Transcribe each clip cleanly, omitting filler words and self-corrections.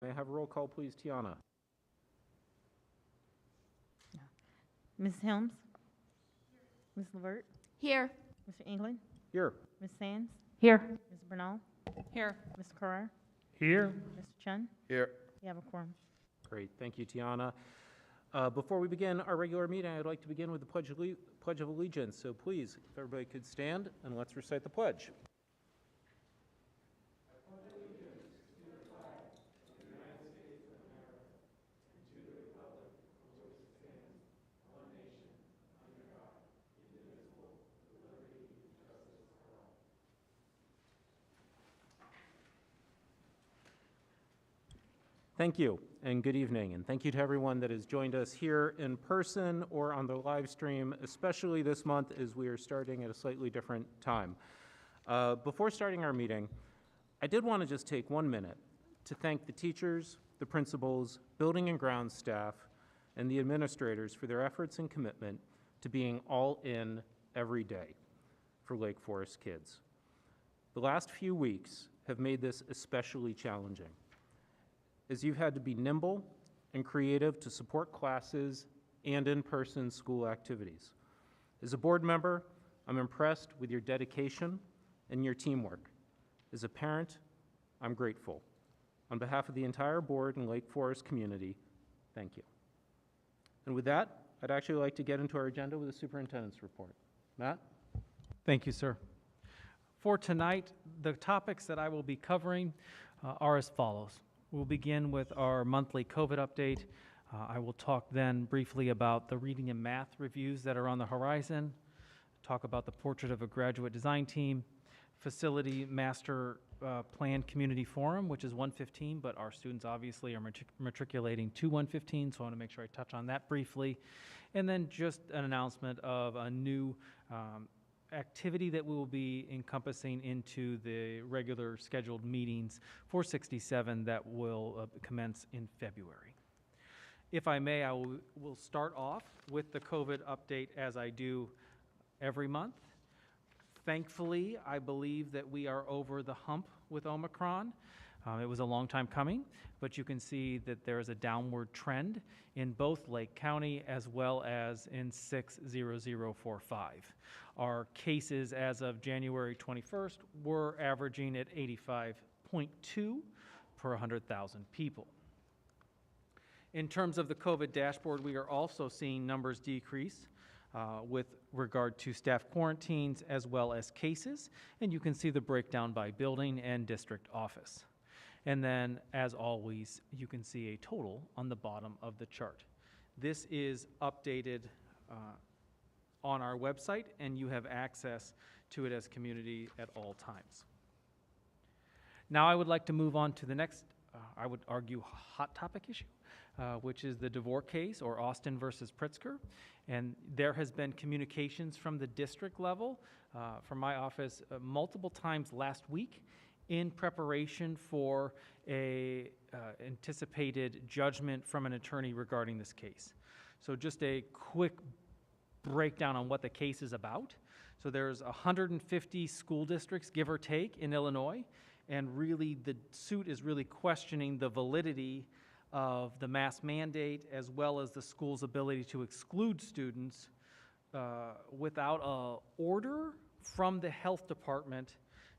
May I have a roll call, please, Tiana? Ms. Helms? Ms. Levert? Here. Mr. England? Here. Ms. Sands? Here. Ms. Bernal? Here. Mr. Carrar? Here. Mr. Chun? Here. You have a quorum. Great, thank you, Tiana. Before we begin our regular meeting, I'd like to begin with the Pledge of Allegiance. So please, if everybody could stand, and let's recite the pledge. Thank you, and good evening, and thank you to everyone that has joined us here in person or on the live stream, especially this month as we are starting at a slightly different time. Before starting our meeting, I did want to just take 1 minute to thank the teachers, the principals, building and grounds staff, and the administrators for their efforts and commitment to being all in every day for Lake Forest kids. The last few weeks have made this especially challenging, as you've had to be nimble and creative to support classes and in-person school activities. As a board member, I'm impressed with your dedication and your teamwork. As a parent, I'm grateful. On behalf of the entire board and Lake Forest community, thank you. And with that, I'd actually like to get into our agenda with the superintendent's report. Matt? Thank you, sir. For tonight, the topics that I will be covering are as follows. We'll begin with our monthly COVID update. I will talk then briefly about the reading and math reviews that are on the horizon, talk about the portrait of a graduate design team, facility master plan community forum, which is 115, but our students obviously are matriculating to 115, so I want to make sure I touch on that briefly. And then just an announcement of a new activity that we will be encompassing into the regular scheduled meetings for 67 that will commence in February. If I may, I will start off with the COVID update as I do every month. Thankfully, I believe that we are over the hump with Omicron. It was a long time coming, but you can see that there is a downward trend in both Lake County as well as in 60045. Our cases as of January 21st were averaging at 85.2 per 100,000 people. In terms of the COVID dashboard, we are also seeing numbers decrease with regard to staff quarantines as well as cases, and you can see the breakdown by building and district office. And then, as always, you can see a total on the bottom of the chart. This is updated on our website, and you have access to it as community at all times. Now I would like to move on to the next, I would argue, hot topic issue, which is the DeVore case, or Austin versus Pritzker. And there has been communications from the district level, from my office, multiple times last week, in preparation for a anticipated judgment from an attorney regarding this case. So just a quick breakdown on what the case is about. So there's 150 school districts, give or take, in Illinois, and really the suit is really questioning the validity of the mask mandate as well as the school's ability to exclude students without an order from the health department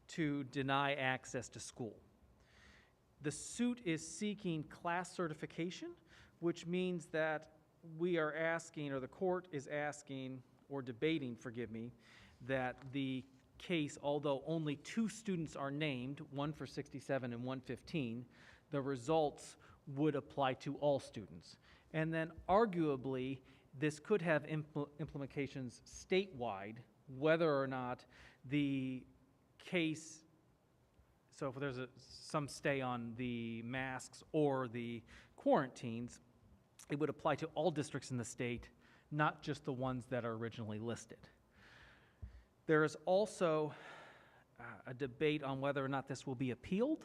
to deny access to school. The suit is seeking class certification, which means that we are asking, or the court is asking, or debating, forgive me, that the case, although only 2 students are named, one for 67 and 115, the results would apply to all students. And then arguably, this could have implications statewide, whether or not the case, so if there's some stay on the masks or the quarantines, it would apply to all districts in the state, not just the ones that are originally listed. There is also a debate on whether or not this will be appealed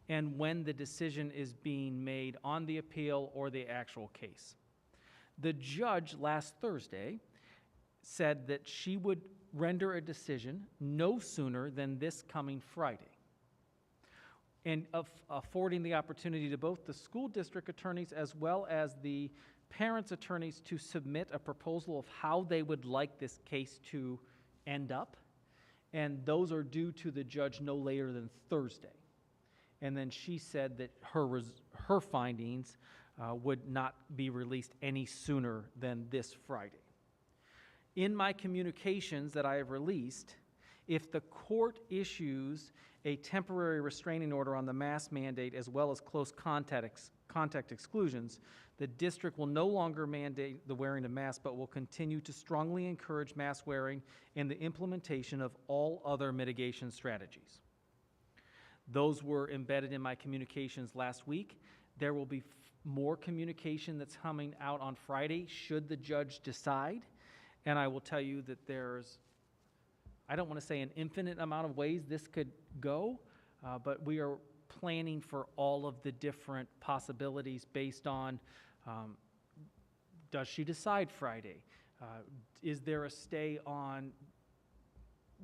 and when the decision is being made on the appeal or the actual case. The judge last Thursday said that she would render a decision no sooner than this coming Friday. and affording the opportunity to both the school district attorneys as well as the parents' attorneys to submit a proposal of how they would like this case to end up. And those are due to the judge no later than Thursday. And then she said that her findings would not be released any sooner than this Friday. In my communications that I have released, if the court issues a temporary restraining order on the mask mandate as well as close contact exclusions, the district will no longer mandate the wearing of masks, but will continue to strongly encourage mask wearing and the implementation of all other mitigation strategies. Those were embedded in my communications last week. There will be more communication that's coming out on Friday should the judge decide. And I will tell you that there's, I don't want to say an infinite amount of ways this could go, but we are planning for all of the different possibilities based on, does she decide Friday? Is there a stay on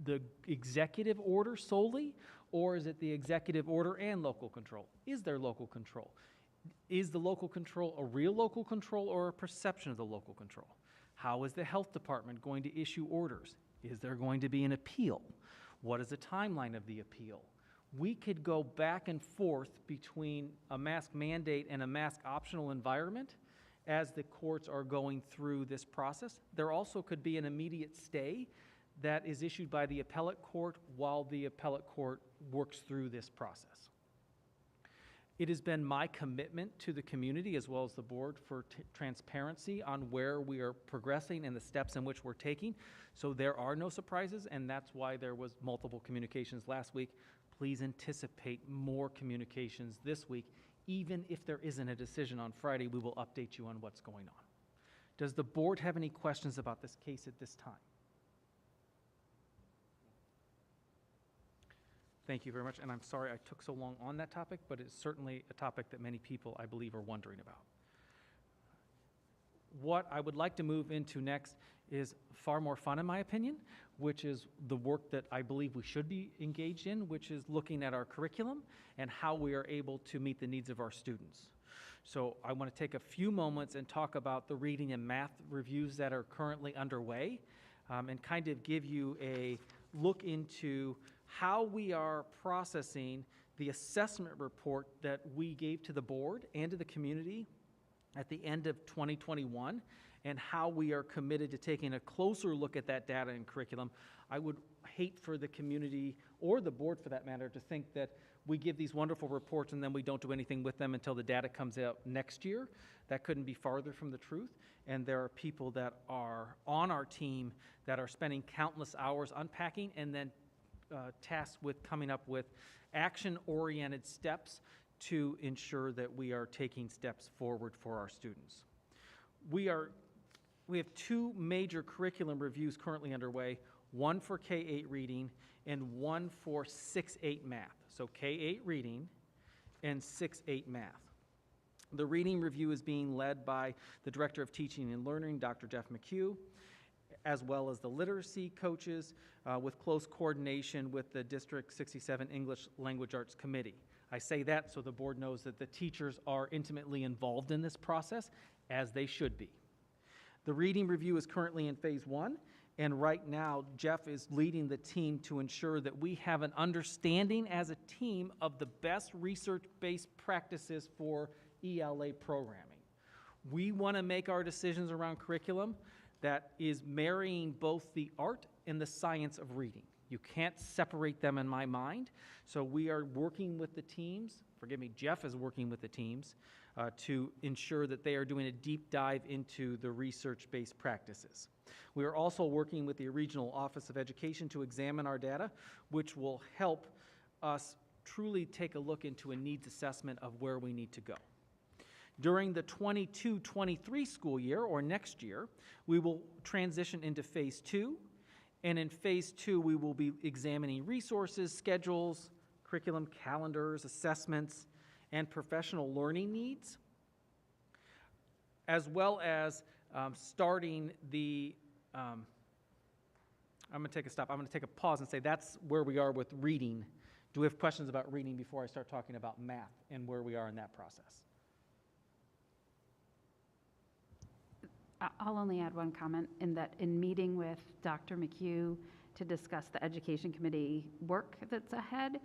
the executive order solely, or is it the executive order and local control? Is there local control? Is the local control a real local control or a perception of the local control? How is the health department going to issue orders? Is there going to be an appeal? What is the timeline of the appeal? We could go back and forth between a mask mandate and a mask optional environment as the courts are going through this process. There also could be an immediate stay that is issued by the appellate court while the appellate court works through this process. It has been my commitment to the community as well as the board for transparency on where we are progressing and the steps in which we're taking. So there are no surprises, and that's why there was multiple communications last week. Please anticipate more communications this week. Even if there isn't a decision on Friday, we will update you on what's going on. Does the board have any questions about this case at this time? Thank you very much, and I'm sorry I took so long on that topic, but it's certainly a topic that many people, I believe, are wondering about. What I would like to move into next is far more fun, in my opinion, which is the work that I believe we should be engaged in, which is looking at our curriculum and how we are able to meet the needs of our students. So I want to take a few moments and talk about the reading and math reviews that are currently underway, and kind of give you a look into how we are processing the assessment report that we gave to the board and to the community at the end of 2021, and how we are committed to taking a closer look at that data and curriculum. I would hate for the community, or the board for that matter, to think that we give these wonderful reports and then we don't do anything with them until the data comes out next year. That couldn't be farther from the truth. And there are people that are on our team that are spending countless hours unpacking and then tasked with coming up with action-oriented steps to ensure that we are taking steps forward for our students. We have two major curriculum reviews currently underway, one for K-8 reading and one for 6-8 math. So K-8 reading and 6-8 math. The reading review is being led by the Director of Teaching and Learning, Dr. Jeff McHugh, as well as the literacy coaches, with close coordination with the District 67 English Language Arts Committee. I say that so the board knows that the teachers are intimately involved in this process, as they should be. The reading review is currently in phase 1, and right now Jeff is leading the team to ensure that we have an understanding as a team of the best research-based practices for ELA programming. We want to make our decisions around curriculum that is marrying both the art and the science of reading. You can't separate them in my mind. So we are working with the teams, forgive me, Jeff is working with the teams to ensure that they are doing a deep dive into the research-based practices. We are also working with the Regional Office of Education to examine our data, which will help us truly take a look into a needs assessment of where we need to go. During the 22-23 school year, or next year, we will transition into phase 2. And in phase 2, we will be examining resources, schedules, curriculum calendars, assessments, and professional learning needs, as well as starting the, I'm going to take a stop. I'm going to take a pause and say that's where we are with reading Do we have questions about reading before I start talking about math and where we are in that process? I'll only add one comment in that in meeting with Dr. McHugh to discuss the Education Committee work that's ahead,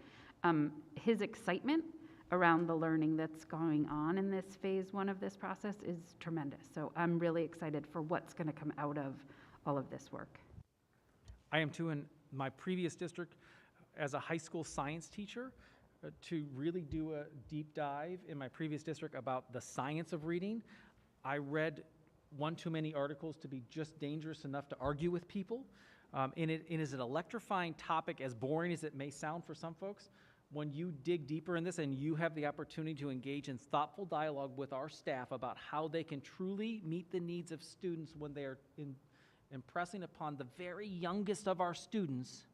his excitement around the learning that's going on in this phase one of this process is tremendous. So I'm really excited for what's going to come out of all of this work. I am too. In my previous district, as a high school science teacher, to really do a deep dive in my previous district about the science of reading, I read one too many articles to be just dangerous enough to argue with people. And it is an electrifying topic, as boring as it may sound for some folks. When you dig deeper in this and you have the opportunity to engage in thoughtful dialogue with our staff about how they can truly meet the needs of students when they are impressing upon the very youngest of our students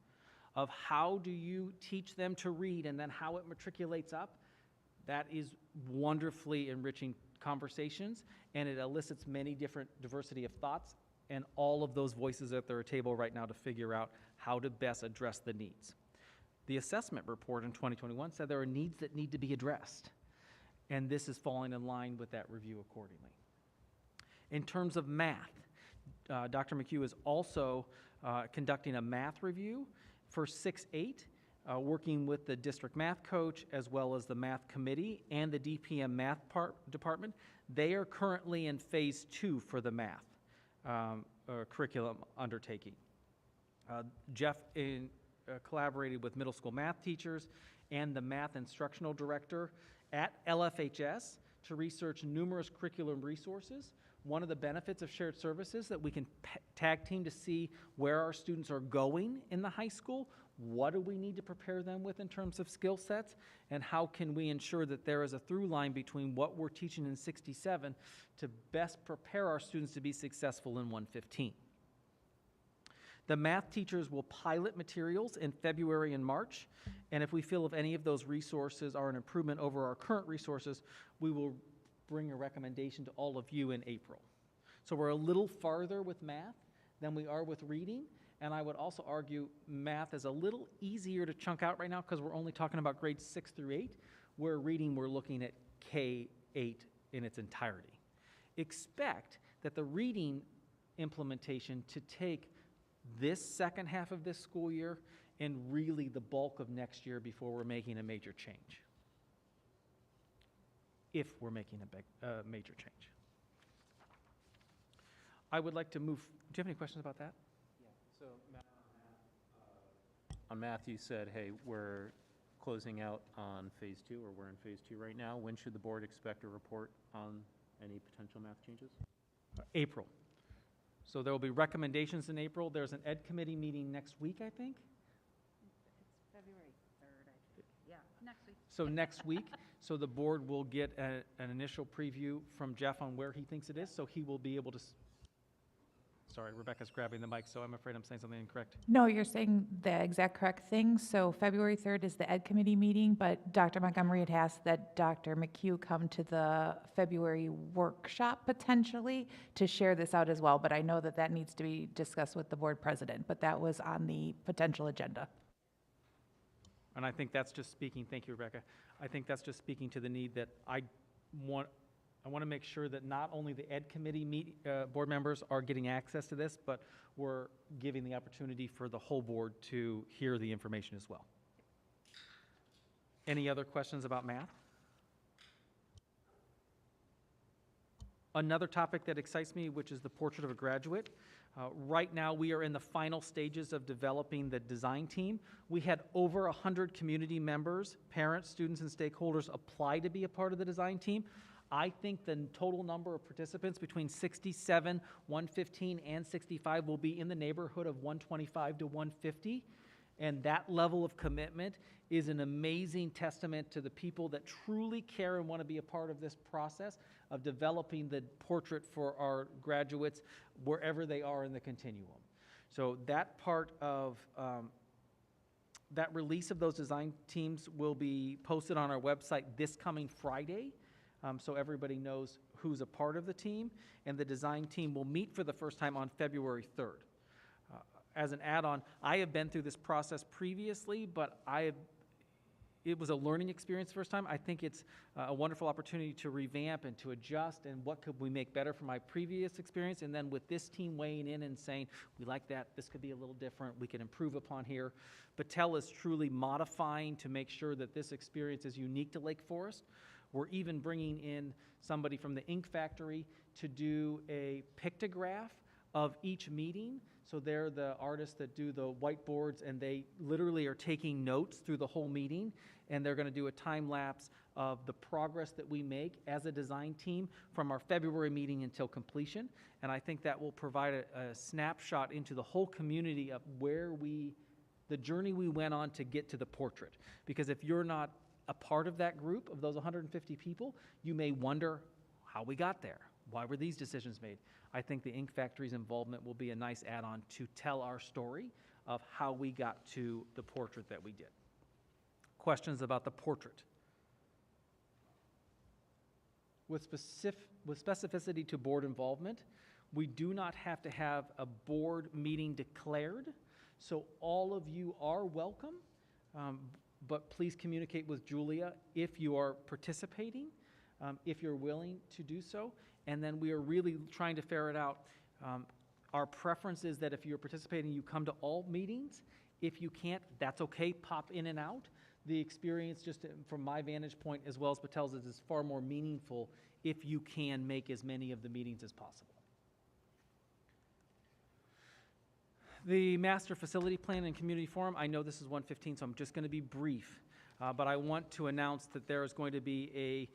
of how do you teach them to read and then how it matriculates up, that is wonderfully enriching conversations, and it elicits many different diversity of thoughts and all of those voices at their table right now to figure out how to best address the needs. The assessment report in 2021 said there are needs that need to be addressed, and this is falling in line with that review accordingly. In terms of math, Dr. McHugh is also conducting a math review for 6-8, working with the district math coach as well as the math committee and the DPM math department. They are currently in phase 2 for the math curriculum undertaking. Jeff collaborated with middle school math teachers and the math instructional director at LFHS to research numerous curriculum resources. One of the benefits of shared services that we can tag team to see where our students are going in the high school, what do we need to prepare them with in terms of skill sets, and how can we ensure that there is a through line between what we're teaching in 67 to best prepare our students to be successful in 115. The math teachers will pilot materials in February and March, and if we feel if any of those resources are an improvement over our current resources, we will bring a recommendation to all of you in April. So we're a little farther with math than we are with reading, and I would also argue math is a little easier to chunk out right now because we're only talking about grades 6 through 8, where reading we're looking at K-8 in its entirety. Expect that the reading implementation to take this second half of this school year and really the bulk of next year before we're making a major change. If we're making a major change. I would like to move, do you have any questions about that? Yeah, so on math, you said, hey, we're closing out on phase 2, or we're in phase 2 right now. When should the board expect a report on any potential math changes? April. So there will be recommendations in April. There's an ed committee meeting next week, I think. It's February 3rd, I think. Yeah, next week. So next week, so the board will get an initial preview from Jeff on where he thinks it is, so he will be able to, sorry, Rebecca's grabbing the mic, so I'm afraid I'm saying something incorrect. No, you're saying the exact correct thing. So February 3rd is the Ed Committee meeting, but Dr. Montgomery had asked that Dr. McHugh come to the February workshop potentially to share this out as well. But I know that that needs to be discussed with the board president, but that was on the potential agenda. And I think that's just speaking, thank you, Rebecca. I think that's just speaking to the need that I want to make sure that not only the Ed Committee board members are getting access to this, but we're giving the opportunity for the whole board to hear the information as well. Any other questions about math? Another topic that excites me, which is the portrait of a graduate. Right now, we are in the final stages of developing the design team. We had over 100 community members, parents, students, and stakeholders apply to be a part of the design team. I think the total number of participants between 67, 115, and 65 will be in the neighborhood of 125 to 150. And that level of commitment is an amazing testament to the people that truly care and want to be a part of this process of developing the portrait for our graduates wherever they are in the continuum. So that part of that release of those design teams will be posted on our website this coming Friday. So everybody knows who's a part of the team, and the design team will meet for the first time on February 3rd. As an add-on, I have been through this process previously, but I have it was a learning experience the first time. I think it's a wonderful opportunity to revamp and to adjust and what could we make better from my previous experience. And then with this team weighing in and saying, we like that, this could be a little different, we can improve upon here. Battelle is truly modifying to make sure that this experience is unique to Lake Forest. We're even bringing in somebody from the Ink Factory to do a pictograph of each meeting. So they're the artists that do the whiteboards, and they literally are taking notes through the whole meeting, and they're going to do a time lapse of the progress that we make as a design team from our February meeting until completion. And I think that will provide a snapshot into the whole community of the journey we went on to get to the portrait. Because if you're not a part of that group, of those 150 people, you may wonder how we got there. Why were these decisions made? I think the Ink Factory's involvement will be a nice add-on to tell our story of how we got to the portrait that we did. Questions about the portrait? With specificity to board involvement, we do not have to have a board meeting declared, so all of you are welcome, but please communicate with Julia if you are participating, if you're willing to do so. And then we are really trying to ferret out. Our preference is that if you're participating, you come to all meetings. If you can't, that's okay, pop in and out. The experience, just from my vantage point, as well as Battelle's, is far more meaningful if you can make as many of the meetings as possible. The Master Facility Plan and Community Forum, I know this is 1:15, so I'm just going to be brief. But I want to announce that there is going to be a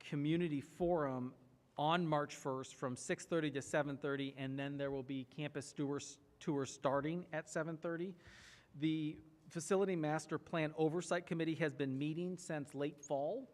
community forum on March 1st from 6:30 to 7:30, and then there will be campus tours starting at 7:30. The Facility Master Plan Oversight Committee has been meeting since late fall,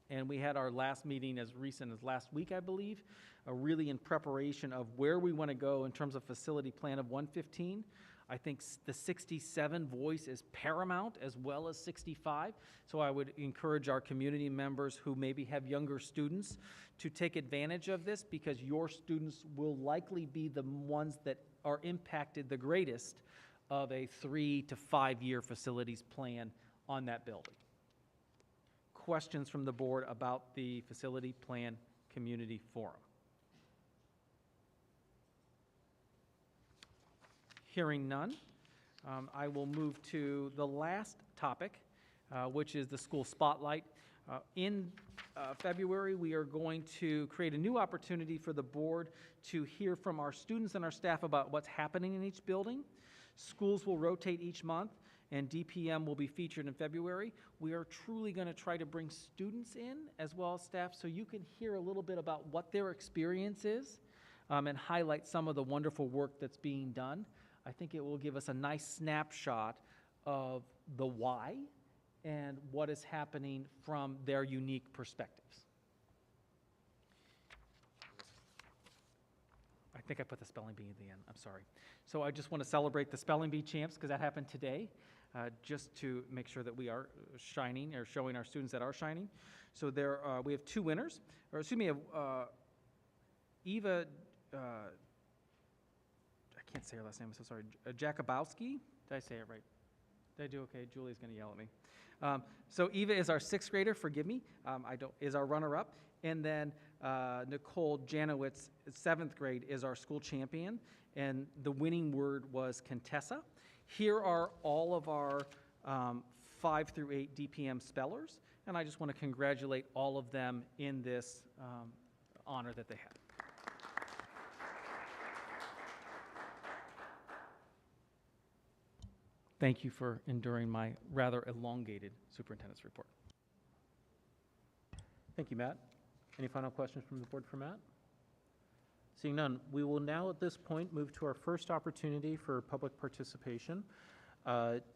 and we had our last meeting as recent as last week, I believe, really in preparation of where we want to go in terms of facility plan of 115. I think the 67 voice is paramount, as well as 65. So I would encourage our community members who maybe have younger students to take advantage of this, because your students will likely be the ones that are impacted the greatest of a 3 to 5 year facilities plan on that building. Questions from the board about the Facility Plan Community Forum? Hearing none, I will move to the last topic, which is the school spotlight. In February, we are going to create a new opportunity for the board to hear from our students and our staff about what's happening in each building. Schools will rotate each month, and DPM will be featured in February. We are truly going to try to bring students in as well as staff, so you can hear a little bit about what their experience is, and highlight some of the wonderful work that's being done. I think it will give us a nice snapshot of the why and what is happening from their unique perspectives. I think I put the spelling bee at the end, I'm sorry. So I just want to celebrate the spelling bee champs, because that happened today, just to make sure that we are shining, or showing our students that are shining. So we have two winners, or excuse me, Eva, I can't say her last name, I'm so sorry, Jakubowski. Did I say it right? Did I do okay? Julie's going to yell at me. So Eva is our 6th grader, forgive me, is our runner-up. And then Nicole Janowitz, 7th grade, is our school champion. And the winning word was Contessa. Here are all of our 5 through 8 DPM spellers. And I just want to congratulate all of them in this honor that they had. Thank you for enduring my rather elongated superintendent's report. Thank you, Matt. Any final questions from the board for Matt? Seeing none, we will now at this point move to our first opportunity for public participation.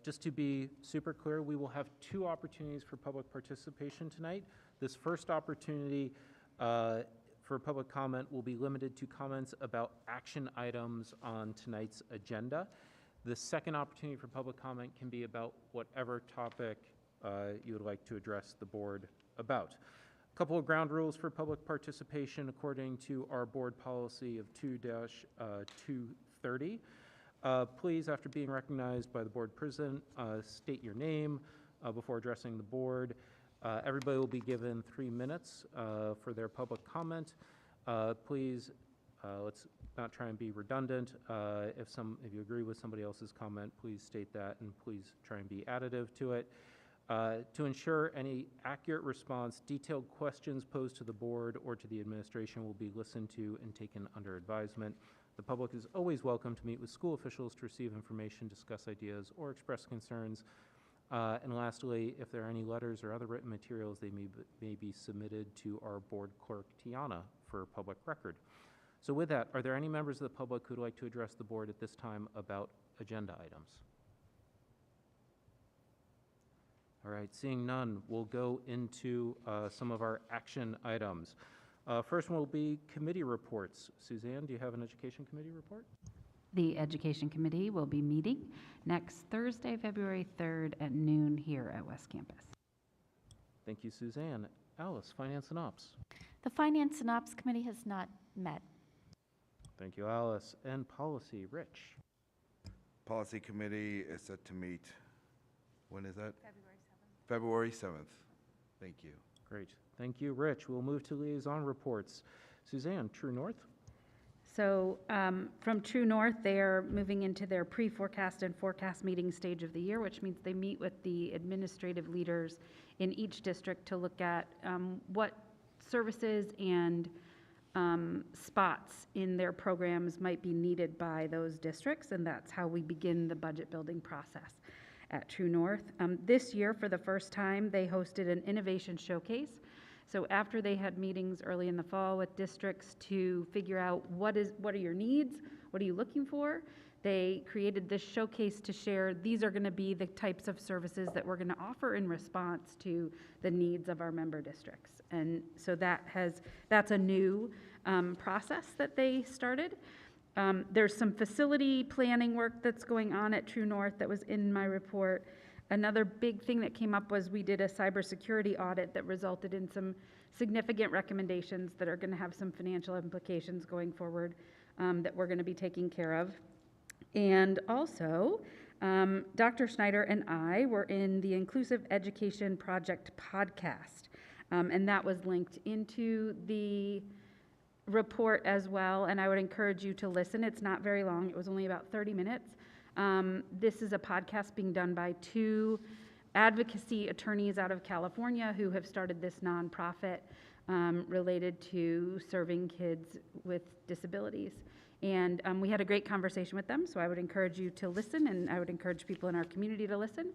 Just to be super clear, we will have 2 opportunities for public participation tonight. This first opportunity for public comment will be limited to comments about action items on tonight's agenda. The second opportunity for public comment can be about whatever topic you would like to address the board about. A couple of ground rules for public participation according to our board policy of 2-230. Please, after being recognized by the board president, state your name, before addressing the board. Everybody will be given 3 minutes for their public comment. Please, let's not try and be redundant. If you agree with somebody else's comment, please state that, and please try and be additive to it. To ensure any accurate response, detailed questions posed to the board or to the administration will be listened to and taken under advisement. The public is always welcome to meet with school officials to receive information, discuss ideas, or express concerns. And lastly, if there are any letters or other written materials, they may be submitted to our board clerk, Tiana, for public record. So with that, are there any members of the public who would like to address the board at this time about agenda items? All right, seeing none, we'll go into some of our action items. First one will be committee reports. Suzanne, do you have an education committee report? The Education Committee will be meeting next Thursday, February 3rd at noon here at West Campus. Thank you, Suzanne. Alice, Finance and Ops. The Finance and Ops Committee has not met. Thank you, Alice. And Policy, Rich. Policy Committee is set to meet, when is that? February 7th. Thank you. Great. Thank you, Rich. We'll move to liaison reports. Suzanne, True North. So from True North, they are moving into their pre-forecast and forecast meeting stage of the year, which means they meet with the administrative leaders in each district to look at what services and spots in their programs might be needed by those districts, and that's how we begin the budget building process at True North. This year, for the first time, they hosted an innovation showcase. So after they had meetings early in the fall with districts to figure out what are your needs, what are you looking for, they created this showcase to share these are going to be the types of services that we're going to offer in response to the needs of our member districts. And so that's a new process that they started. There's some facility planning work that's going on at True North that was in my report. Another big thing that came up was we did a cybersecurity audit that resulted in some significant recommendations that are going to have some financial implications going forward that we're going to be taking care of. And also, Dr. Schneider and I were in the Inclusive Education Project podcast, and that was linked into the report as well, and I would encourage you to listen. It's not very long. It was only about 30 minutes. This is a podcast being done by 2 advocacy attorneys out of California who have started this nonprofit related to serving kids with disabilities. And we had a great conversation with them, so I would encourage you to listen, and I would encourage people in our community to listen.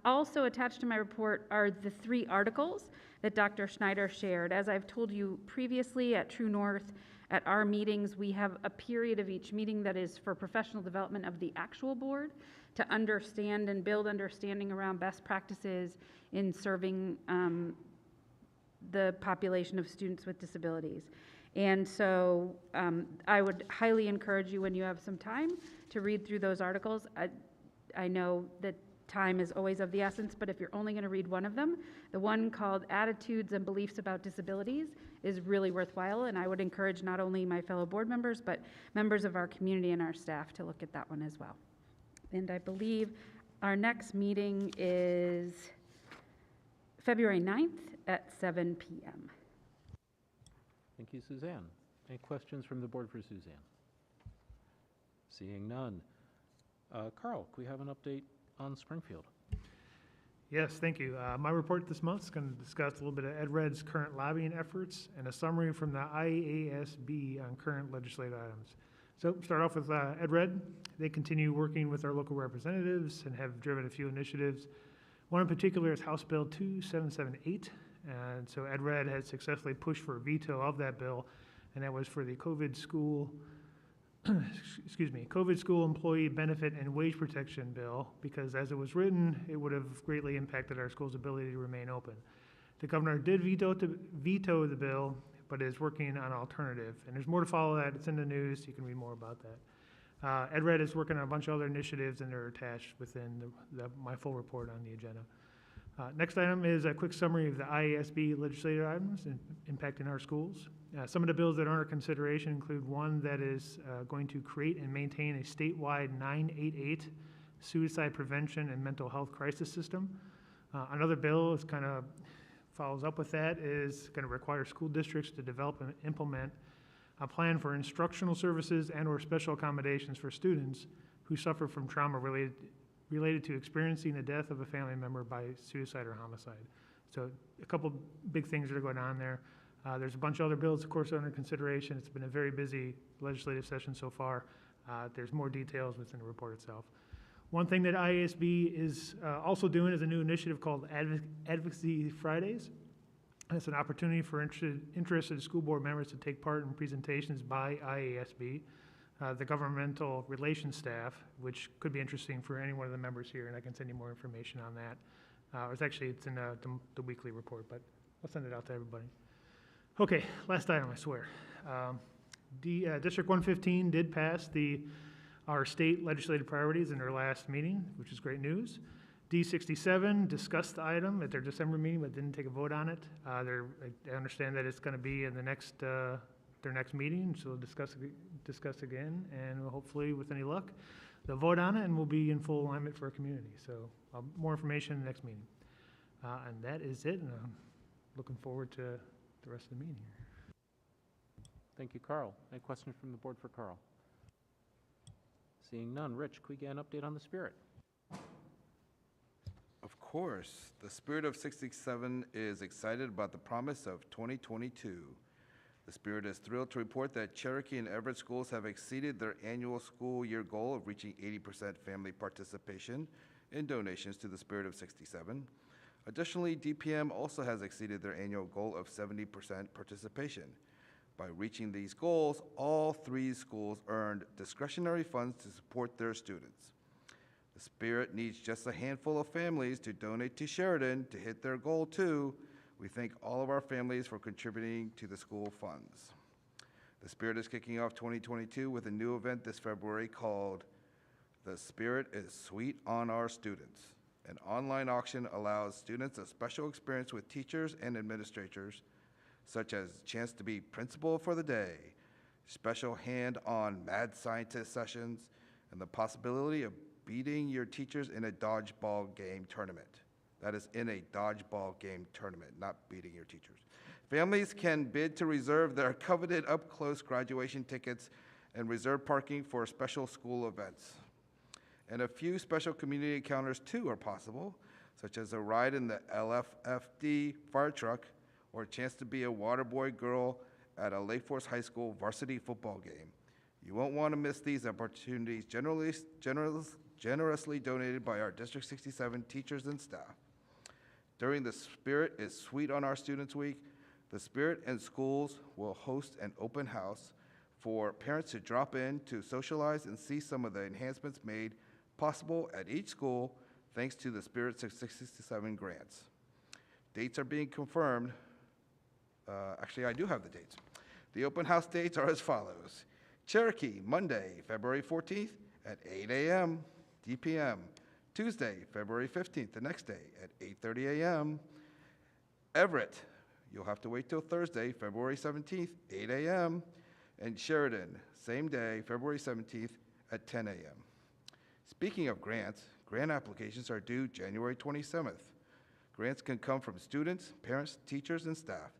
Also attached to my report are the 3 articles that Dr. Schneider shared. As I've told you previously at True North, at our meetings, we have a period of each meeting that is for professional development of the actual board to understand and build understanding around best practices in serving the population of students with disabilities. And so I would highly encourage you, when you have some time, to read through those articles. I know that time is always of the essence, but if you're only going to read one of them, the one called Attitudes and Beliefs About Disabilities is really worthwhile, and I would encourage not only my fellow board members, but members of our community and our staff to look at that one as well. And I believe our next meeting is February 9th at 7 p.m. Thank you, Suzanne. Any questions from the board for Suzanne? Seeing none. Carl, can we have an update on Springfield? Yes, thank you. My report this month is going to discuss a little bit of EdRed's current lobbying efforts and a summary from the IASB on current legislative items. So start off with EdRed. They continue working with our local representatives and have driven a few initiatives. One in particular is House Bill 2778. And so EdRed has successfully pushed for a veto of that bill, and that was for the COVID school employee benefit and wage protection bill, because as it was written, it would have greatly impacted our school's ability to remain open. The governor did veto the bill, but is working on an alternative. And there's more to follow that. It's in the news. You can read more about that. EdRed is working on a bunch of other initiatives, and they're attached within my full report on the agenda. Next item is a quick summary of the IASB legislative items impacting our schools. Some of the bills that are under consideration include one that is going to create and maintain a statewide 988 suicide prevention and mental health crisis system. Another bill is kind of follows up with that, is going to require school districts to develop and implement a plan for instructional services and/or special accommodations for students who suffer from trauma related to experiencing the death of a family member by suicide or homicide. So a couple big things that are going on there. There's a bunch of other bills, of course, under consideration. It's been a very busy legislative session so far. There's more details within the report itself. One thing that IASB is also doing is a new initiative called Advocacy Fridays. It's an opportunity for interested school board members to take part in presentations by IASB, the governmental relations staff, which could be interesting for any one of the members here, and I can send you more information on that. It's in the weekly report, but I'll send it out to everybody. Okay, last item, I swear. District 115 did pass our state legislative priorities in their last meeting, which is great news. D67 discussed the item at their December meeting, but didn't take a vote on it. I understand that it's going to be in their next meeting, so we'll discuss again, and hopefully, with any luck, they'll vote on it, and we'll be in full alignment for our community. So more information in the next meeting. And that is it, and I'm looking forward to the rest of the meeting here. Thank you, Carl. Any questions from the board for Carl? Seeing none. Rich, could we get an update on the Spirit? Of course, the Spirit of 67 is excited about the promise of 2022. The Spirit is thrilled to report that Cherokee and Everett schools have exceeded their annual school year goal of reaching 80% family participation in donations to the Spirit of 67. Additionally, DPM also has exceeded their annual goal of 70% participation. By reaching these goals, all 3 schools earned discretionary funds to support their students. The Spirit needs just a handful of families to donate to Sheridan to hit their goal too. We thank all of our families for contributing to the school funds. The Spirit is kicking off 2022 with a new event this February called The Spirit is Sweet on Our Students. An online auction allows students a special experience with teachers and administrators, such as a chance to be principal for the day, special hand-on mad scientist sessions, and the possibility of beating your teachers in a dodgeball game tournament. That is in a dodgeball game tournament, not beating your teachers. Families can bid to reserve their coveted up-close graduation tickets and reserve parking for special school events. And a few special community encounters too are possible, such as a ride in the LFFD fire truck or a chance to be a water boy girl at a Lake Forest High School varsity football game. You won't want to miss these opportunities generously donated by our District 67 teachers and staff. During the Spirit is Sweet on Our Students Week, the Spirit and schools will host an open house for parents to drop in to socialize and see some of the enhancements made possible at each school thanks to the Spirit 67 grants. Dates are being confirmed. Actually, I do have the dates. The open house dates are as follows. Cherokee, Monday, February 14th at 8 a.m. DPM. Tuesday, February 15th, the next day at 8:30 a.m. Everett, you'll have to wait till Thursday, February 17th, 8 a.m. And Sheridan, same day, February 17th at 10 a.m. Speaking of grants, grant applications are due January 27th. Grants can come from students, parents, teachers, and staff.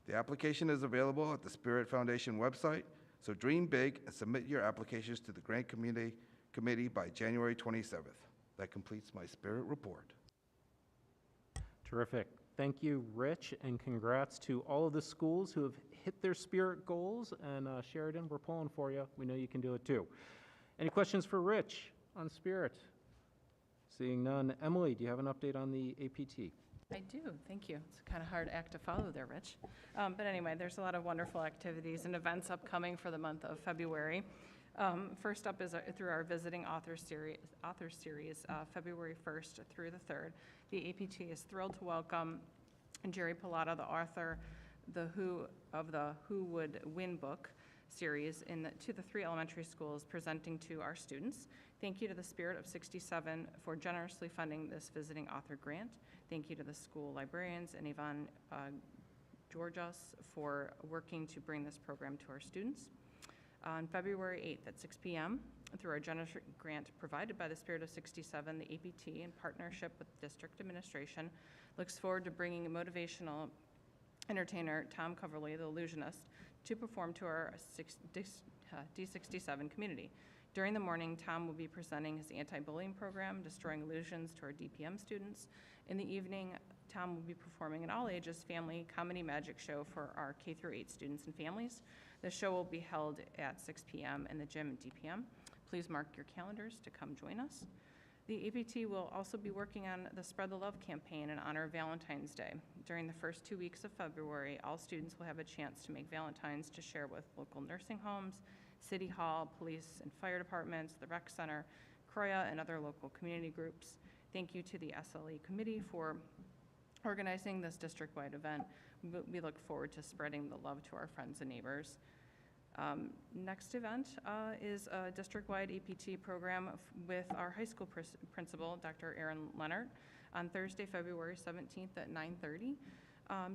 The application is available at the Spirit Foundation website, so dream big and submit your applications to the Grant Committee by January 27th. That completes my Spirit report. Terrific. Thank you, Rich, and congrats to all of the schools who have hit their Spirit goals. And Sheridan, we're pulling for you. We know you can do it too. Any questions for Rich on Spirit? Seeing none. Emily, do you have an update on the APT? I do, thank you. It's a kind of hard act to follow there, Rich. But anyway, there's a lot of wonderful activities and events upcoming for the month of February. First up is through our Visiting Author Series, February 1st through the 3rd. The APT is thrilled to welcome Jerry Pilata, the author of the Who Would Win book series to the 3 elementary schools, presenting to our students. Thank you to the Spirit of 67 for generously funding this visiting author grant. Thank you to the school librarians and Yvonne Georgios for working to bring this program to our students. On February 8th at 6 p.m., through our generous grant provided by the Spirit of 67, the APT, in partnership with district administration, looks forward to bringing motivational entertainer Tom Coverly, the illusionist, to perform to our D67 community. During the morning, Tom will be presenting his anti-bullying program, Destroying Illusions, to our DPM students. In the evening, Tom will be performing an all-ages family comedy magic show for our K-8 students and families. The show will be held at 6 p.m. in the gym at DPM. Please mark your calendars to come join us. The APT will also be working on the Spread the Love campaign in honor of Valentine's Day. During the first 2 weeks of February, all students will have a chance to make Valentines to share with local nursing homes, City Hall, police and fire departments, the rec center, CROIA, and other local community groups. Thank you to the SLE committee for organizing this district-wide event. We look forward to spreading the love to our friends and neighbors. Next event is a district-wide APT program with our high school principal, Dr. Aaron Leonard, on Thursday, February 17th at 9:30.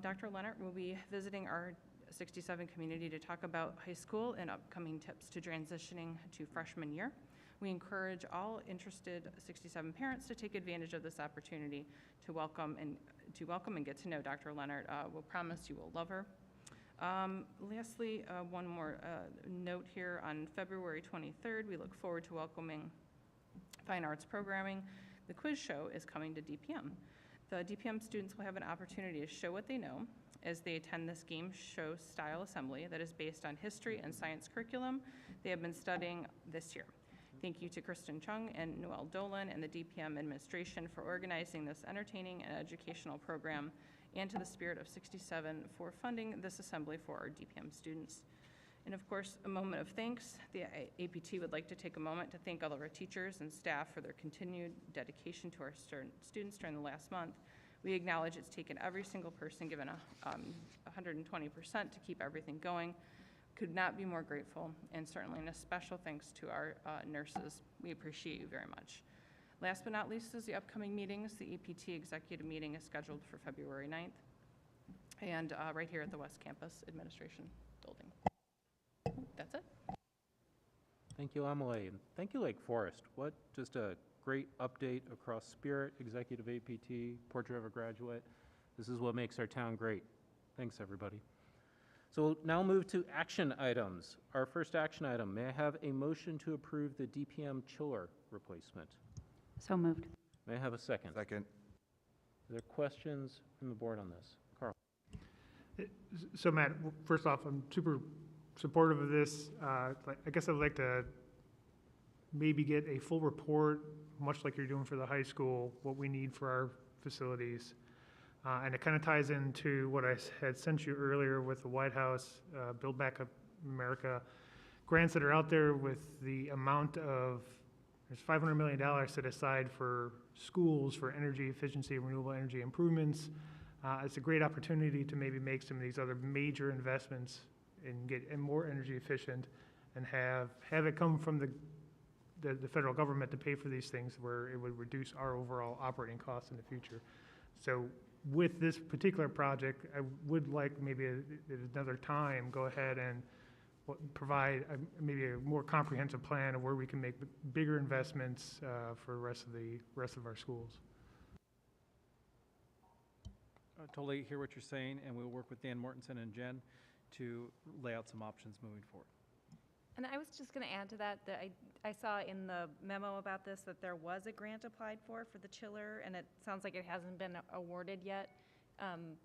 Dr. Leonard will be visiting our 67 community to talk about high school and upcoming tips to transitioning to freshman year. We encourage all interested 67 parents to take advantage of this opportunity to welcome and get to know Dr. Leonard. We'll promise you will love her. Lastly, one more note here. On February 23rd, we look forward to welcoming Fine Arts Programming. The quiz show is coming to DPM. The DPM students will have an opportunity to show what they know as they attend this game show style assembly that is based on history and science curriculum they have been studying this year. Thank you to Kristen Chung and Noel Dolan and the DPM administration for organizing this entertaining and educational program, and to the Spirit of 67 for funding this assembly for our DPM students. And of course, a moment of thanks. The APT would like to take a moment to thank all of our teachers and staff for their continued dedication to our students during the last month. We acknowledge it's taken every single person given 120% to keep everything going. Could not be more grateful, and certainly a special thanks to our nurses. We appreciate you very much. Last but not least is the upcoming meetings. The APT executive meeting is scheduled for February 9th, and right here at the West Campus Administration Building. That's it. Thank you, Emily, and thank you, Lake Forest. What just a great update across Spirit, Executive APT, Portrait of a Graduate. This is what makes our town great. Thanks, everybody. So we'll now move to action items. Our first action item, may I have a motion to approve the DPM chiller replacement? So moved. May I have a second? Second. Are there questions from the board on this? Carl? So Matt, first off, I'm super supportive of this. I guess I'd like to maybe get a full report, much like you're doing for the high school, what we need for our facilities. And it kind of ties into what I had sent you earlier with the White House, Build Back America grants that are out there with the amount of, there's $500 million set aside for schools for energy efficiency and renewable energy improvements. It's a great opportunity to maybe make some of these other major investments and get more energy efficient and have it come from the federal government to pay for these things, where it would reduce our overall operating costs in the future. So with this particular project, I would like maybe at another time go ahead and provide maybe a more comprehensive plan of where we can make bigger investments for the rest of our schools. I totally hear what you're saying, and we'll work with Dan Mortensen and Jen to lay out some options moving forward. And I was just going to add to that, I saw in the memo about this that there was a grant applied for the chiller, and it sounds like it hasn't been awarded yet.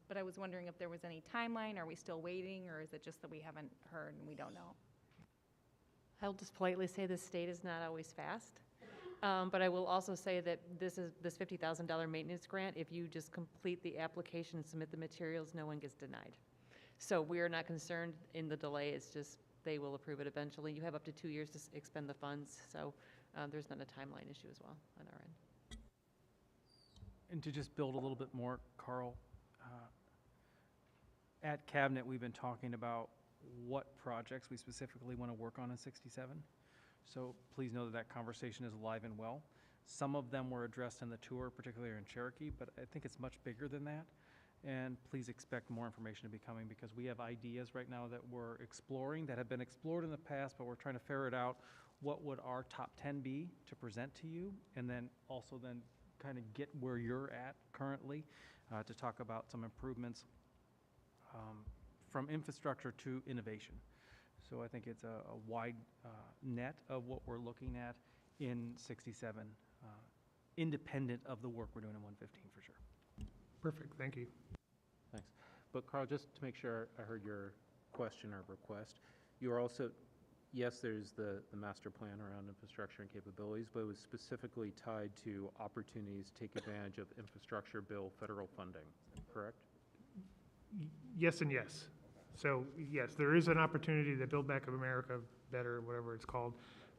But I was wondering if there was any timeline. Are we still waiting, or is it just that we haven't heard and we don't know? I'll just politely say the state is not always fast. But I will also say that this $50,000 maintenance grant, if you just complete the application and submit the materials, no one gets denied. So we are not concerned in the delay. It's just they will approve it eventually. You have up to 2 years to expend the funds, so there's not a timeline issue as well on our end. And to just build a little bit more, Carl, at Cabinet, we've been talking about what projects we specifically want to work on in 67. So please know that that conversation is alive and well. Some of them were addressed in the tour, particularly in Cherokee, but I think it's much bigger than that. And please expect more information to be coming, because we have ideas right now that we're exploring, that have been explored in the past, but we're trying to ferret out what would our top 10 be to present to you, and then also then kind of get where you're at currently to talk about some improvements from infrastructure to innovation. So I think it's a wide net of what we're looking at in 67, independent of the work we're doing in 115 for sure. Perfect, thank you. Thanks. But Carl, just to make sure I heard your question or request, you are also, yes, there's the master plan around infrastructure and capabilities, but it was specifically tied to opportunities to take advantage of infrastructure bill federal funding, correct? Yes and yes. So, yes, there is an opportunity to Build Back America Better, whatever it's called,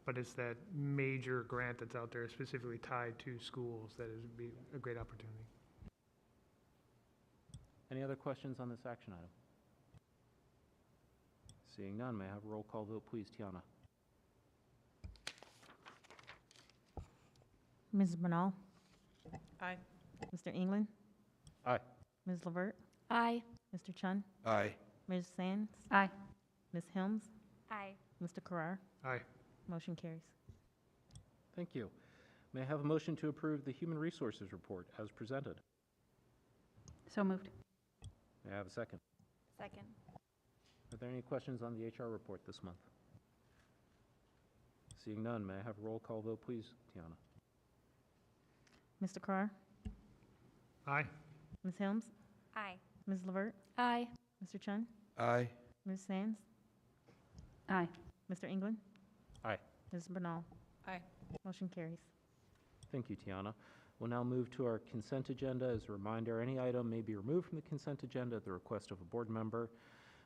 but it's that major grant that's out there specifically tied to schools that is be a great opportunity. Any other questions on this action item? Seeing none, may I have a roll call vote, please, Tiana? Ms. Bernal? Aye. Mr. England? Aye. Ms. Levert? Aye. Mr. Chun? Aye. Ms. Sands? Aye. Ms. Helms? Aye. Mr. Carrar? Aye. Motion carries. Thank you. May I have a motion to approve the Human Resources Report as presented? So moved. May I have a second? Second. Are there any questions on the HR report this month? Seeing none, may I have a roll call vote, please, Tiana? Mr. Carrar? Aye. Ms. Helms? Aye. Ms. Levert? Aye. Mr. Chun? Aye. Ms. Sands? Aye. Mr. England? Aye. Ms. Bernal? Aye. Motion carries. Thank you, Tiana. We'll now move to our consent agenda. As a reminder, any item may be removed from the consent agenda at the request of a board member.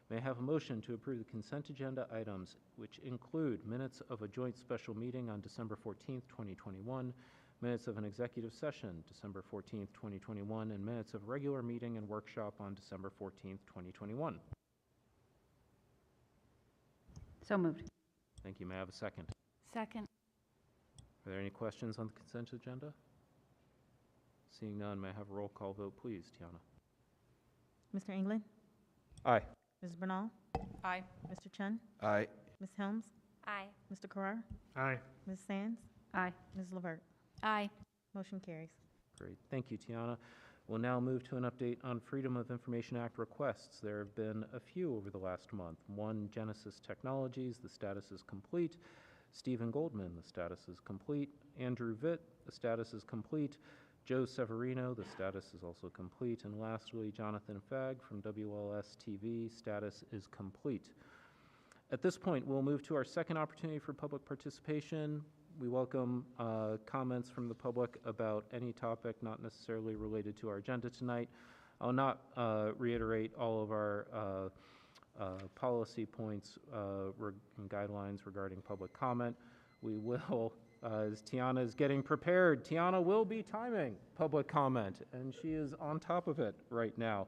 May I have a motion to approve the consent agenda items, which include minutes of a joint special meeting on December 14th, 2021, minutes of an executive session, December 14th, 2021, and minutes of regular meeting and workshop on December 14th, 2021. So moved. Thank you. May I have a second? Second. Are there any questions on the consent agenda? Seeing none, may I have a roll call vote, please, Tiana? Mr. England? Aye. Ms. Bernal? Aye. Mr. Chun? Aye. Ms. Helms? Aye. Mr. Carrar? Aye. Ms. Sands? Aye. Ms. Levert? Aye. Motion carries. Great. Thank you, Tiana. We'll now move to an update on Freedom of Information Act requests. There have been a few over the last month. One, Genesis Technologies, the status is complete. Stephen Goldman, the status is complete. Andrew Vitt, the status is complete. Joe Severino, the status is also complete. And lastly, Jonathan Fagg from WLS TV, status is complete. At this point, we'll move to our second opportunity for public participation. We welcome comments from the public about any topic not necessarily related to our agenda tonight. I'll not reiterate all of our policy points and guidelines regarding public comment. We will, as Tiana is getting prepared, Tiana will be timing public comment, and she is on top of it right now.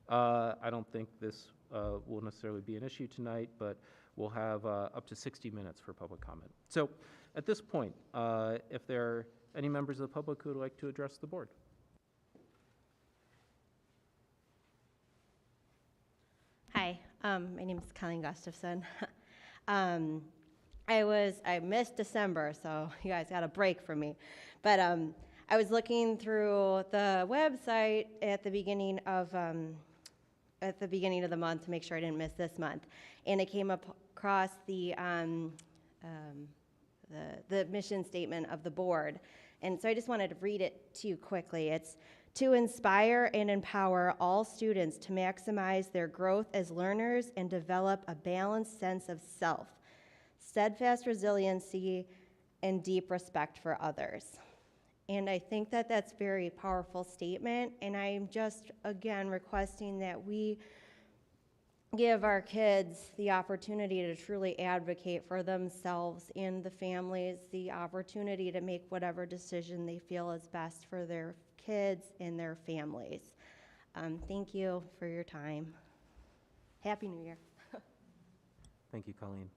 I don't think this will necessarily be an issue tonight, but we'll have up to 60 minutes for public comment. So at this point, if there are any members of the public who would like to address the board. Hi, my name is Colleen Gustafson. I missed December, so you guys got a break from me. But I was looking through the website at the beginning of the month to make sure I didn't miss this month, and I came across the mission statement of the board, and so I just wanted to read it to you quickly. It's to inspire and empower all students to maximize their growth as learners and develop a balanced sense of self, steadfast resiliency, and deep respect for others. And I think that that's a very powerful statement, and I'm just, again, requesting that we give our kids the opportunity to truly advocate for themselves and the families, the opportunity to make whatever decision they feel is best for their kids and their families. Thank you for your time. Happy New Year. Thank you, Colleen.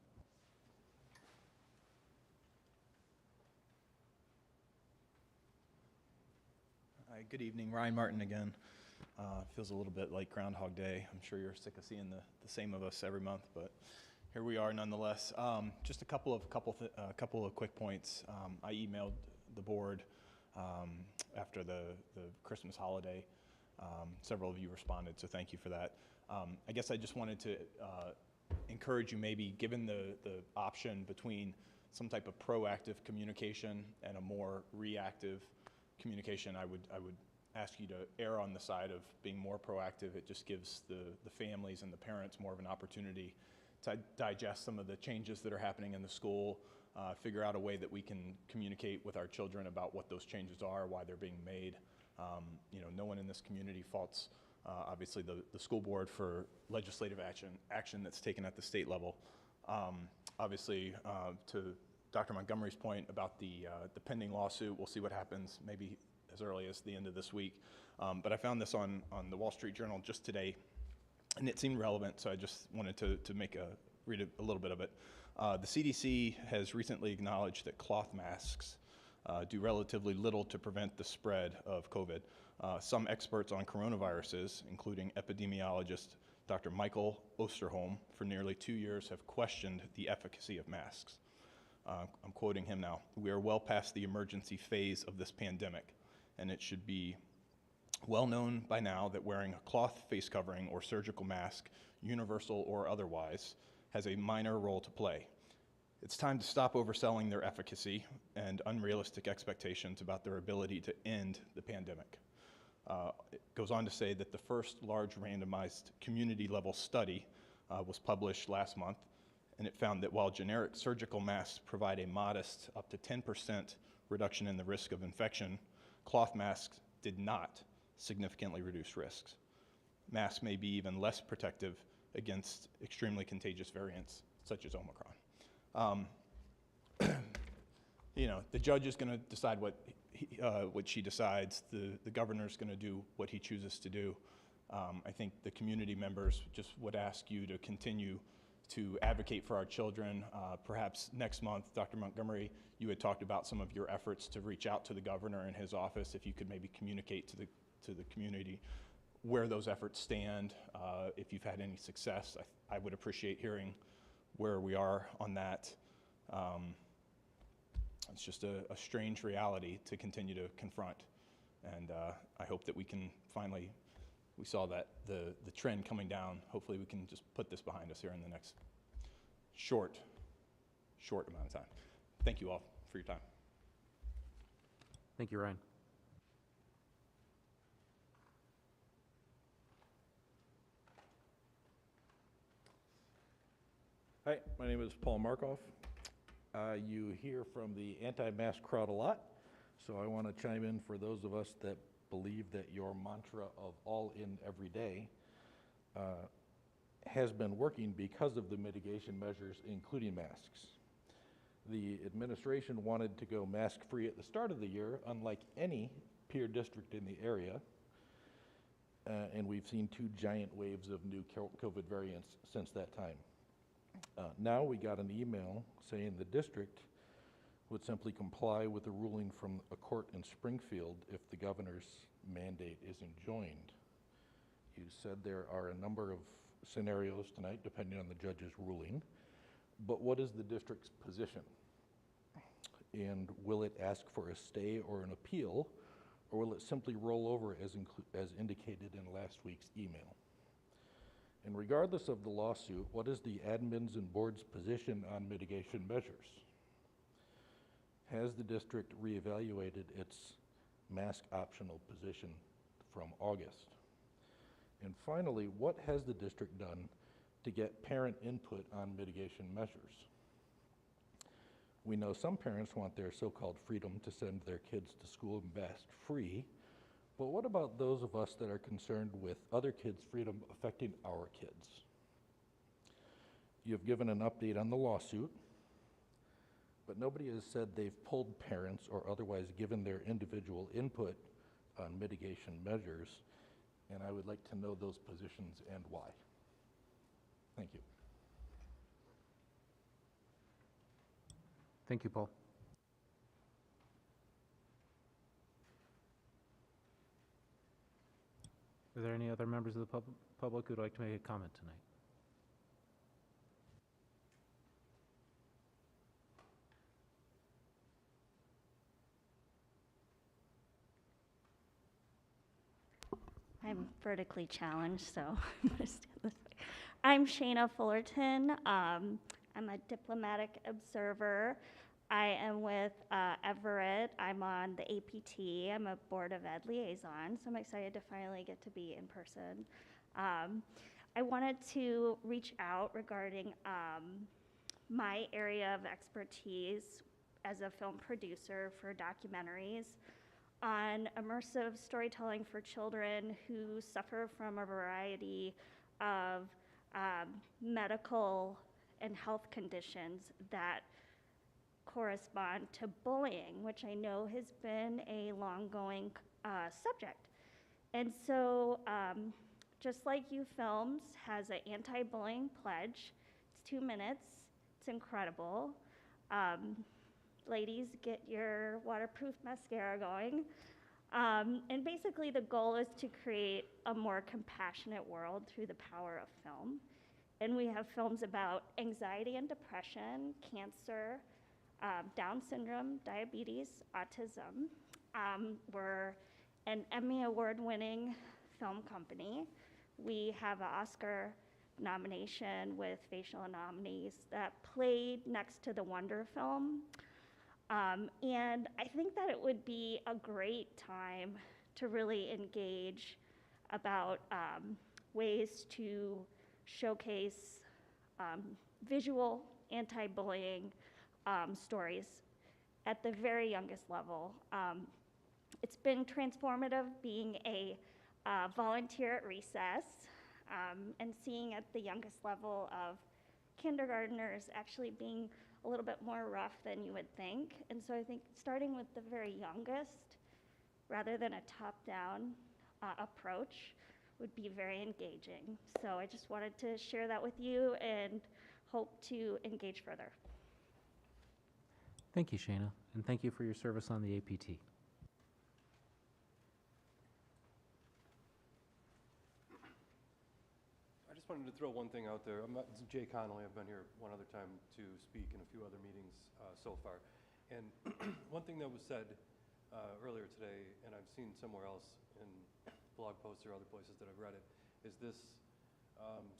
Hi, good evening. Ryan Martin again. Feels a little bit like Groundhog Day. I'm sure you're sick of seeing the same of us every month, but here we are nonetheless. Just a couple of quick points. I emailed the board after the Christmas holiday. Several of you responded, so thank you for that. I guess I just wanted to encourage you, maybe given the option between some type of proactive communication and a more reactive communication, I would ask you to err on the side of being more proactive. It just gives the families and the parents more of an opportunity to digest some of the changes that are happening in the school, figure out a way that we can communicate with our children about what those changes are, why they're being made. No one in this community faults obviously the school board for legislative action that's taken at the state level. Obviously, to Dr. Montgomery's point about the pending lawsuit, we'll see what happens maybe as early as the end of this week. But I found this on the Wall Street Journal just today, and it seemed relevant, so I just wanted to read a little bit of it. The CDC has recently acknowledged that cloth masks do relatively little to prevent the spread of COVID. Some experts on coronaviruses, including epidemiologist Dr. Michael Osterholm, for nearly 2 years have questioned the efficacy of masks. I'm quoting him now. "We are well past the emergency phase of this pandemic, and it should be well known by now that wearing a cloth face covering or surgical mask, universal or otherwise, has a minor role to play. It's time to stop overselling their efficacy and unrealistic expectations about their ability to end the pandemic." It goes on to say that the first large randomized community-level study was published last month, and it found that while generic surgical masks provide a modest up to 10% reduction in the risk of infection, cloth masks did not significantly reduce risks. Masks may be even less protective against extremely contagious variants such as Omicron. The judge is going to decide what she decides. The governor's going to do what he chooses to do. I think the community members just would ask you to continue to advocate for our children. Perhaps next month, Dr. Montgomery, you had talked about some of your efforts to reach out to the governor in his office. If you could maybe communicate to the community where those efforts stand, if you've had any success, I would appreciate hearing where we are on that. It's just a strange reality to continue to confront, and I hope that we can finally, we saw that the trend coming down. Hopefully we can just put this behind us here in the next short amount of time. Thank you all for your time. Thank you, Ryan. Hi, my name is Paul Markoff. You hear from the anti-mask crowd a lot, so I want to chime in for those of us that believe that your mantra of all in every day has been working because of the mitigation measures, including masks. The administration wanted to go mask-free at the start of the year, unlike any peer district in the area, and we've seen 2 giant waves of new COVID variants since that time. Now we got an email saying the district would simply comply with a ruling from a court in Springfield if the governor's mandate is enjoined. You said there are a number of scenarios tonight, depending on the judge's ruling, but what is the district's position? And will it ask for a stay or an appeal, or will it simply roll over as indicated in last week's email? And regardless of the lawsuit, what is the admin's and board's position on mitigation measures? Has the district reevaluated its mask optional position from August? And finally, what has the district done to get parent input on mitigation measures? We know some parents want their so-called freedom to send their kids to school mask free, but what about those of us that are concerned with other kids' freedom affecting our kids? You've given an update on the lawsuit, but nobody has said they've pulled parents or otherwise given their individual input on mitigation measures, and I would like to know those positions and why. Thank you. Thank you, Paul. Are there any other members of the public who would like to make a comment tonight? I'm vertically challenged, so I'm gonna stand this way. I'm Shayna Fullerton. I'm a diplomatic observer. I am with Everett. I'm on the APT. I'm a Board of Ed liaison, so I'm excited to finally get to be in person. I wanted to reach out regarding my area of expertise as a film producer for documentaries on immersive storytelling for children who suffer from a variety of medical and health conditions that correspond to bullying, which I know has been a long-going subject. And so, just like You Films has an anti-bullying pledge, it's 2 minutes, it's incredible. Ladies, get your waterproof mascara going. And basically the goal is to create a more compassionate world through the power of film. And we have films about anxiety and depression, cancer, Down syndrome, diabetes, autism. We're an Emmy Award-winning film company. We have an Oscar nomination with Facial Anomalies that played next to the Wonder film. And I think that it would be a great time to really engage about ways to showcase visual anti-bullying stories at the very youngest level. It's been transformative being a volunteer at Recess and seeing at the youngest level of kindergartners actually being a little bit more rough than you would think. And so I think starting with the very youngest, rather than a top-down approach, would be very engaging. So I just wanted to share that with you and hope to engage further. Thank you, Shayna, and thank you for your service on the APT. I just wanted to throw one thing out there. This is Jay Connolly. I've been here one other time to speak in a few other meetings so far. And one thing that was said earlier today, and I've seen somewhere else in blog posts or other places that I've read it, is this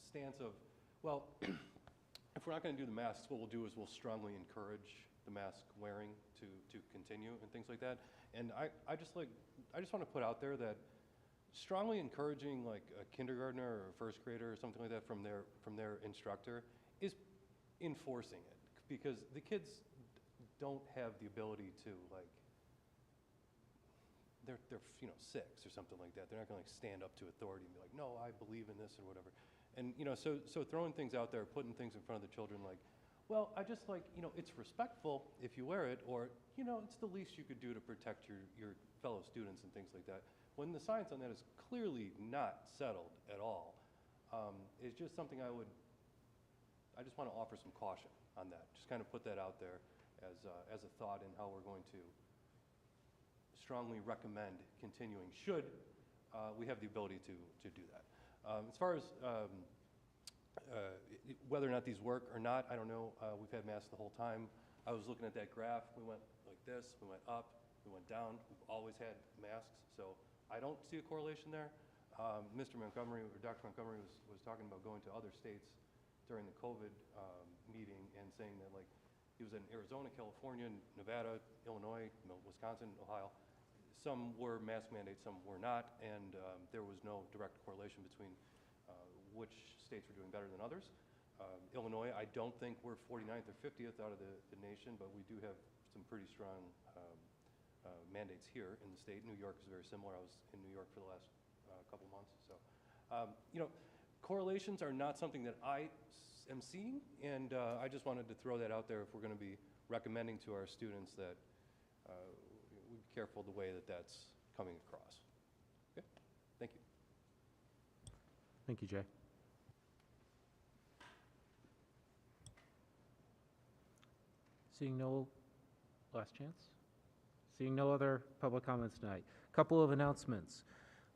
stance of, well, if we're not going to do the masks, what we'll do is we'll strongly encourage the mask wearing to continue and things like that. And I just want to put out there that strongly encouraging like a kindergartner or a first grader or something like that from their instructor is enforcing it, because the kids don't have the ability to, like, they're 6 or something like that. They're not going to like stand up to authority and be like, no, I believe in this or whatever. And so throwing things out there, putting things in front of the children like, well, I just like, it's respectful if you wear it, or it's the least you could do to protect your fellow students and things like that. When the science on that is clearly not settled at all, it's just something I just want to offer some caution on that. Just kind of put that out there as a thought in how we're going to strongly recommend continuing, should we have the ability to do that. As far as whether or not these work or not, I don't know. We've had masks the whole time. I was looking at that graph. We went like this, we went up, we went down. We've always had masks, so I don't see a correlation there. Mr. Montgomery, or Dr. Montgomery was talking about going to other states during the COVID meeting and saying that, like, he was in Arizona, California, Nevada, Illinois, Wisconsin, Ohio. Some were mask mandates, some were not, and there was no direct correlation between which states were doing better than others. Illinois, I don't think we're 49th or 50th out of the nation, but we do have some pretty strong mandates here in the state. New York is very similar. I was in New York for the last couple months. So, correlations are not something that I am seeing, and I just wanted to throw that out there if we're going to be recommending to our students that we be careful the way that that's coming across. Okay, thank you. Thank you, Jay. Seeing no, last chance? Seeing no other public comments tonight. Couple of announcements.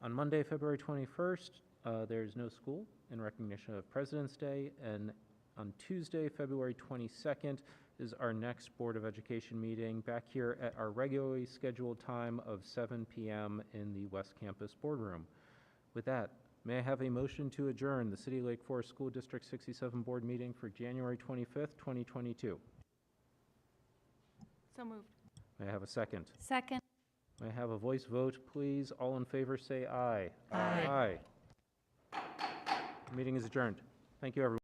On Monday, February 21st, there's no school in recognition of President's Day, and on Tuesday, February 22nd, is our next Board of Education meeting back here at our regularly scheduled time of 7 p.m. in the West Campus boardroom. With that, may I have a motion to adjourn the City Lake Forest School District 67 Board meeting for January 25th, 2022? So moved. May I have a second? Second. May I have a voice vote, please? All in favor say aye. Aye. Aye. The meeting is adjourned. Thank you, everyone.